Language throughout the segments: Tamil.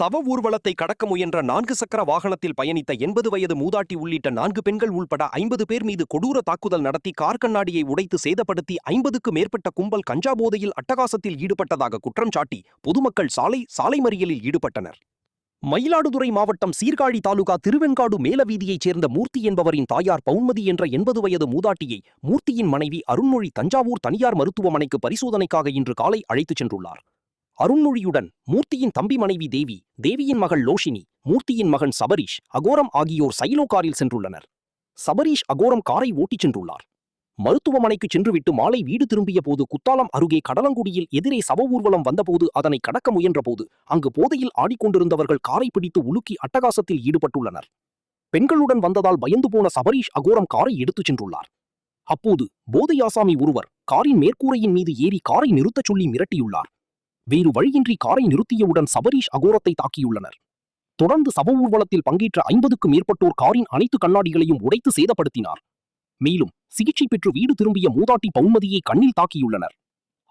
சவ ஊர்வலத்தை கடக்க முயன்ற 4 சக்கர வாகனத்தில் பயணித்த 80 வயது மூதாட்டி உள்ளிட்ட 4 பெண்கள் உள்பட 50 பேர் மீது கொடூர தாக்குதல் நடத்தி கார் கண்ணாடியை உடைத்து சேதப்படுத்தி 50க்கு மேற்பட்ட கும்பல் கஞ்சா போதையில் அட்டகாசத்தில் ஈடுபட்டதாக குற்றம் சாட்டி பொதுமக்கள் சாலை மறியலில் ஈடுபட்டனர். மயிலாடுதுறை மாவட்டம் சீர்காழி தாலுகா திருவெண்காடு மேலவீதியைச் சேர்ந்த மூர்த்தி என்பவரின் தாயார் பவுன்மதி என்ற 80 வயது மூதாட்டியை மூர்த்தியின் மனைவி அருண்மொழி தஞ்சாவூர் தனியார் மருத்துவமனைக்கு பரிசோதனைக்காக இன்று காலை அழைத்துச் சென்றுள்ளார். அருண்மொழியுடன் மூர்த்தியின் தம்பி மனைவி தேவியின் மகள் லோஷினி, மூர்த்தியின் மகன் சபரீஷ், அகோரம் ஆகியோர் சைலோ காரில் சென்றுள்ளனர். சபரீஷ் அகோரம் காரை ஓட்டிச் சென்றுள்ளார். மருத்துவமனைக்கு சென்றுவிட்டு மாலை வீடு திரும்பிய போது குத்தாலம் அருகே கடலங்குடியில் எதிரே சவ ஊர்வலம் வந்தபோது அதனை கடக்க முயன்றபோது அங்கு போதையில் ஆடிக்கொண்டிருந்தவர்கள் காரை பிடித்து உலுக்கி அட்டகாசத்தில் ஈடுபட்டுள்ளனர். பெண்களுடன் வந்ததால் பயந்து போன சபரீஷ் அகோரம் காரை எடுத்துச் சென்றுள்ளார். அப்போது போதை ஆசாமி ஒருவர் காரின் மேற்கூரையின் மீது ஏறி காரை நிறுத்தச் சொல்லி மிரட்டியுள்ளார். வேறு வழியின்றி காரை நிறுத்தியவுடன் சபரீஷ் அகோரத்தை தாக்கியுள்ளனர். தொடர்ந்து சவ ஊர்வலத்தில் பங்கேற்ற 50க்கு மேற்பட்டோர் காரின் அனைத்து கண்ணாடிகளையும் உடைத்து சேதப்படுத்தினார். மேலும் சிகிச்சை பெற்று வீடு திரும்பிய மூதாட்டி பவுன்மதியை கண்ணில் தாக்கியுள்ளனர்.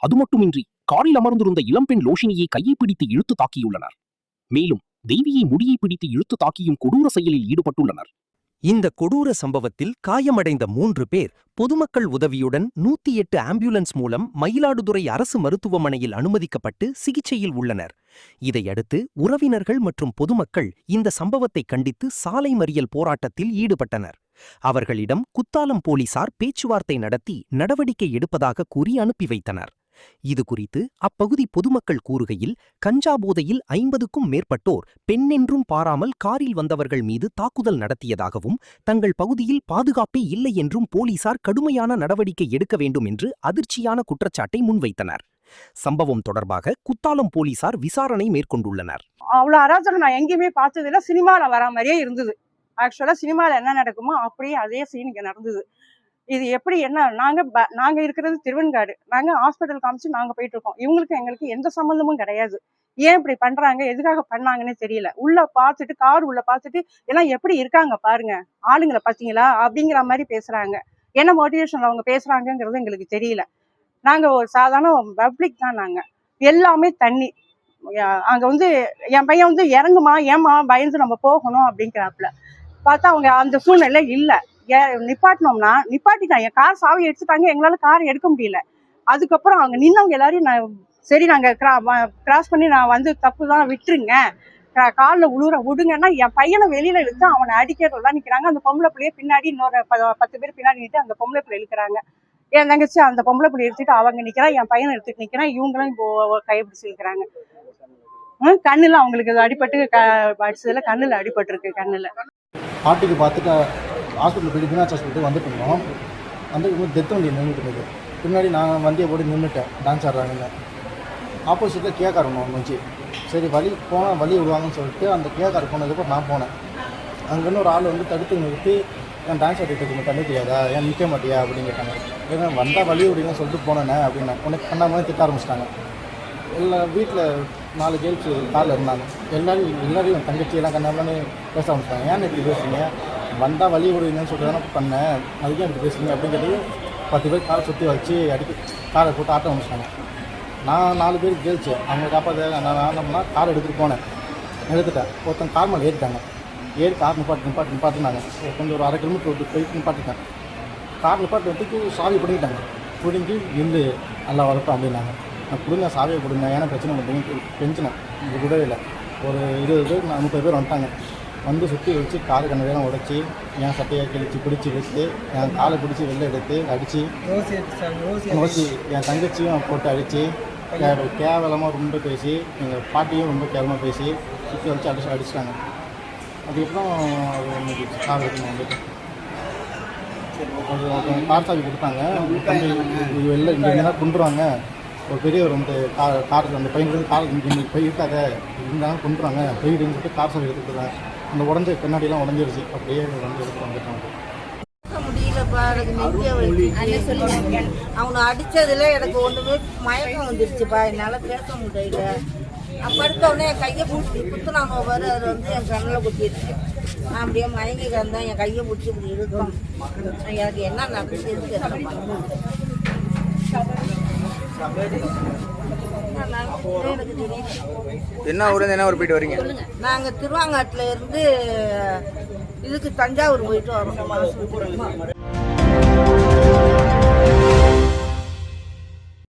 அதுமட்டுமின்றி காரில் அமர்ந்திருந்த இளம்பெண் லோஷினியை கையை பிடித்து இழுத்து தாக்கியுள்ளனர். மேலும் தேவியை முடியை பிடித்து இழுத்து தாக்கியும் கொடூர செயலில் ஈடுபட்டுள்ளனர். இந்த கொடூர சம்பவத்தில் காயமடைந்த 3 பேர் பொதுமக்கள் உதவியுடன் 108 ஆம்புலன்ஸ் மூலம் மயிலாடுதுறை அரசு மருத்துவமனையில் அனுமதிக்கப்பட்டு சிகிச்சையில் உள்ளனர். இதையடுத்து உறவினர்கள் மற்றும் பொதுமக்கள் இந்த சம்பவத்தை கண்டித்து சாலை மறியல் போராட்டத்தில் ஈடுபட்டனர். அவர்களிடம் குத்தாலம் போலீசார் பேச்சுவார்த்தை நடத்தி நடவடிக்கை எடுப்பதாக கூறி அனுப்பி வைத்தனர். இதுகுறித்து அப்பகுதி பொதுமக்கள் கூறுகையில், கஞ்சா போதையில் 50க்கும் மேற்பட்டோர் பெண்ணென்றும் பாராமல் காரில் வந்தவர்கள் மீது தாக்குதல் நடத்தியதாகவும் தங்கள் பகுதியில் பாதுகாப்பே இல்லை என்றும் போலீசார் கடுமையான நடவடிக்கை எடுக்க வேண்டும் என்று அதிர்ச்சியான குற்றச்சாட்டை முன்வைத்தனர். சம்பவம் தொடர்பாக குத்தாலம் போலீசார் விசாரணை மேற்கொண்டுள்ளனர். அவ்வளவு அராஜகம் நான் எங்கேயுமே பார்த்ததில்ல. சினிமாவில் வரா மாதிரியே இருந்தது. ஆக்சுவலா சினிமாவில் என்ன நடக்குமோ அப்படியே அதே சீன் இங்க நடந்தது. இது எப்படி என்ன, நாங்க இருக்கிறது திருவெண்காடு, நாங்க ஹாஸ்பிட்டல் காமிச்சு நாங்க போயிட்டு இருக்கோம். இவங்களுக்கு எங்களுக்கு எந்த சம்மந்தமும் கிடையாது. ஏன் இப்படி பண்றாங்க, எதுக்காக பண்ணாங்கன்னு தெரியல. உள்ள பார்த்துட்டு கார் உள்ள பார்த்துட்டு எல்லாம் எப்படி இருக்காங்க பாருங்க, ஆளுங்களை பார்த்தீங்களா அப்படிங்கிற மாதிரி பேசுறாங்க. என்ன மோட்டிவேஷன் அவங்க பேசுறாங்கிறது எங்களுக்கு தெரியல. நாங்க ஒரு சாதாரண பப்ளிக் தான். நாங்க எல்லாமே தண்ணி. அங்க என் பையன் இறங்குமா, ஏமா பயந்து நம்ம போகணும் அப்படிங்கிறாப்புல. பார்த்தா அவங்க அந்த சூழ்நிலை இல்லை. நிப்பாட்டினோம்னா நிப்பாட்டிட்டாங்க. என் கார் சாவி எடுத்துட்டாங்க. எங்களால கார் எடுக்க முடியல. அதுக்கப்புறம் அவங்க நின்னவங்க எல்லாரையும் சரி நாங்க கிராஸ் பண்ணி நான் தப்பு தான் விட்டுருங்க, காலில் விடுங்கன்னா என் பையனை வெளியில இழுத்து அவனை அடிக்கிறதுதான் நிக்கிறாங்க. அந்த பொம்பளை பிள்ளைய பின்னாடி இன்னொரு 10 பேர் பின்னாடி நின்று அந்த பொம்பளை பிள்ளை இழுக்கிறாங்க. என் தங்கச்சி அந்த பொம்பளை பிள்ளை எடுத்துட்டு அவங்க நிக்கிறான், என் பையனை எடுத்துட்டு நிக்கிறான். இவங்களும் கைப்பிடிச்சு இழுக்கிறாங்க. கண்ணுல அவங்களுக்கு அடிபட்டு அடிச்சதுல கண்ணுல அடிபட்டு இருக்கு. கண்ணுல பாட்டிக்கு பார்த்துட்டு ஹாஸ்பிட்டல் போய் மீனாட்சி ஹாஸ்பிட்டல் வந்துட்டு இருந்தோம். டெத் வண்டி நின்றுட்டு இருந்தது. பின்னாடி நான் வண்டியை போட்டு நின்றுட்டேன். டான்ஸ் ஆடுறாங்கன்னு ஆப்போசிட்டில் கேக்கார் ஒன்று வந்துச்சு. சரி வழி விடுவாங்கன்னு சொல்லிட்டு அந்த கேக்கார் போனதுக்கப்புறம் நான் போனேன். அங்கேருந்து ஒரு ஆள் தடுத்து நிறுத்தி, என் டான்ஸ் ஆடிட்டு இருக்கு தண்ணி தெரியாதா, ஏன் நிற்க மாட்டியா அப்படின்னு கேட்டாங்க. ஏன்னா வந்தால் வழி விடுங்கன்னு சொல்லிட்டு போனேண்ணே அப்படின்னா உனக்கு பண்ணாமல் திட்ட ஆரம்பிச்சிட்டாங்க. வீட்டில் 4 கேர்ள்ஸ் காரில் இருந்தாங்க. எல்லாரையும் என் தங்கச்சியெல்லாம் கண்ணாமன்னு பேச ஆரம்பிச்சிட்டாங்க. ஏன் இப்படி பேசுறீங்க, வந்தால் வழி விடுவீங்கன்னு சொல்லிட்டு தானே பண்ணேன், அதுக்கே இப்படி பேசுறீங்க அப்படிங்கிறது 10 பேர் காரை சுற்றி வச்சு காரை போட்டு ஆட்ட ஆரம்பிச்சிட்டாங்க. நான் 4 பேர் கேர்ள்ஸு அவங்க காப்பாற்ற நான் என்ன பண்ணால் காரை எடுத்துகிட்டு போனேன். எடுத்துட்டேன். ஒருத்தன் கார் மேலே ஏறிட்டாங்க. ஏறி கார் நிப்பாட்டினாங்க. கொஞ்சம் ஒரு 1/2 கிலோமீட்டர் போயிட்டு நிப்பாட்டிட்டேன். கார் நிப்பாட்டி வந்துட்டு சாவி பிடிங்கிட்டாங்க. பிடிங்கி நின்று நல்லா வரட்டும் அப்படின்னாங்க. நான் கொடுங்க சாவியை கொடுங்க, ஏன்னா பிரச்சனை பண்ணுறீங்க பெஞ்சினேன். இது கூடவே இல்லை. ஒரு 20 பேர் 30 பேர் வந்துட்டாங்க. சுற்றி வச்சு காலை கண்ணெல்லாம் உடைச்சி என் சட்டையை கிழிச்சு பிடிச்சி வச்சு என் காலை பிடிச்சி வெளில எடுத்து அடித்து நோசி என் தங்கச்சியும் போட்டு அடித்து கேவலமாக ரொம்ப பேசி எங்கள் பாட்டியும் ரொம்ப கேவலமாக பேசி சுற்றி வச்சு அடிச்சிட்டாங்க. அதுக்கப்புறம் அது கார் எடுத்து கார் சாவி கொடுத்தாங்க. வெளில இங்கே கொண்டுருவாங்க, ஒரு பெரியவர் கார் அந்த பையனுக்கு கார் போய் இருக்காத இருந்தாலும் கொண்டுருவாங்க போயிடுன்னு சொல்லிட்டு கார் சாவி எடுத்துக்கிறாங்க. அந்த உடஞ்ச பின்னாடியெல்லாம் உடஞ்சிருச்சு. அப்படியே எடுத்து வந்துட்டாங்க. முடியலப்பா, எனக்கு நெஞ்ச அவனை அடித்ததில் எனக்கு ஒன்றுமே மயக்கம் வந்துருச்சுப்பா, என்னால் பேச முடியல. அப்போ இருக்கவனே என் கையை பிடிச்சி குத்துனாங்க பாரு, அது என் கண்ணில் குத்திடுச்சு. நான் அப்படியே மயங்கி கிடந்தேன். என் கையை பிடிச்சி இப்படி இருக்கும். எனக்கு என்ன நடந்துச்சு எனக்கு தெரியல. என்ன ஊர்லேருந்து என்ன ஊர் போயிட்டு வரீங்க? நாங்கள் திருவாங்காட்டில் இருந்து இதுக்கு தஞ்சாவூர் போயிட்டு வரோம்.